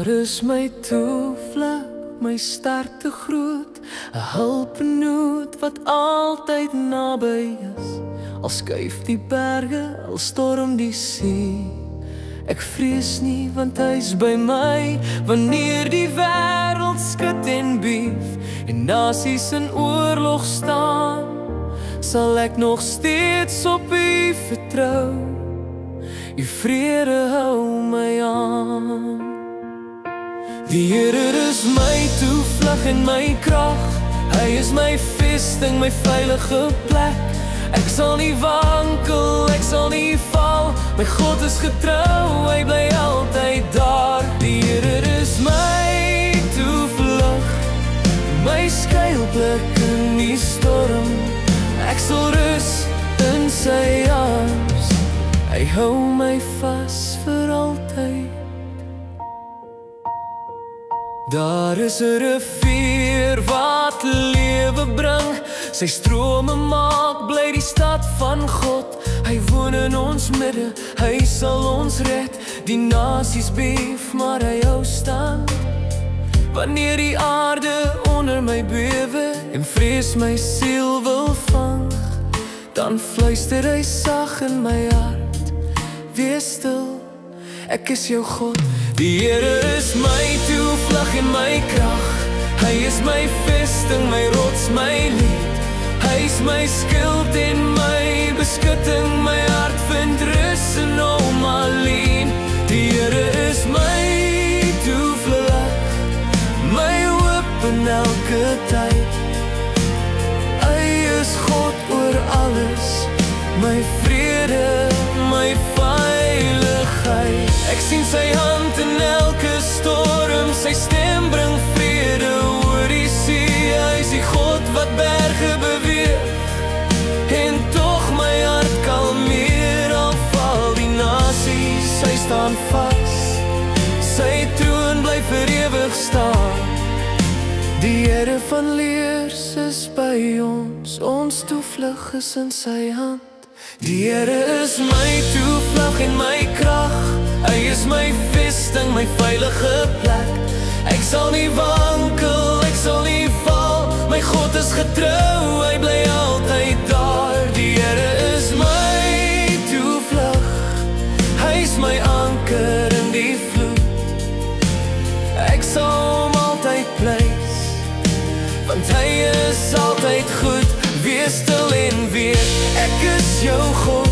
is my toevlug, my sterkte groot, 'n hulpbenoot wat altyd naby is. Al skuif die berge, al storm die see. Ek vrees nie, want hy's by my wanneer die wêreld skud en beef en nasies in oorlog staan, sal ek nog steeds op U vertrou. U vrede hou my aan. Die Here is my toevlug en my krag. Hy is my vesting, my veilige plek. Ek sal nie wankel, ek sal nie val. My God is getrou, hy bly altyd daar. Die Here is my toevlug, my skuilplek in die storm. Ek sal rus in sy arms, hy hou my vas vir altyd. Daar is 'n rivier wat lewe bring, sy strome maak bly die stad van God. Hy woon in ons midde, hy sal ons red. Die nasies beef, maar hy hou stand. Wanneer die aarde onder my bewe en vrees my siel wil vang, dan fluister hy sag in my hart: wees stil, ek is jou God. Die Here is my toevlug en my krag. Hy is my vesting, my rots, my lied. Hy is my skild en my beskutting. My hart vind rus in hom alleen. Die Here is my toevlug, my hoop in elke tyd. Hy is God oor alles, my vrede, my veiligheid. Ek sien sy hand in elke storm, sy stem bring vrede oor die see. Hy is die God wat berge beweeg en tog my hart kalmeer. Al val die nasies, hy staan vas, sy troon bly vir ewig staan. Die Here van leers is by ons toevlug is in sy hand. Die Here is my toevlug en my krag. Hy is my vesting, my veilige plek. Ek sal nie wankel, ek sal nie val. My God is getrou, hy bly altyd daar. Die Here is my toevlug, hy is my anker in die vloed. Ek sal hom altyd plys, want hy is altyd goed. Wees stil en weet, ek is jou God.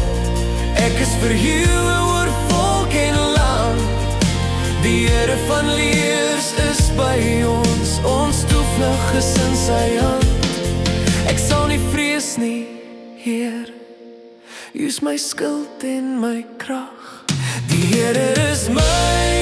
Ek is vir jou oor volk en land. Die Here van leers is by ons toevlug is in sy hand. Ek sal nie vrees nie, Heer, U is my skild en my krag. Die Here is my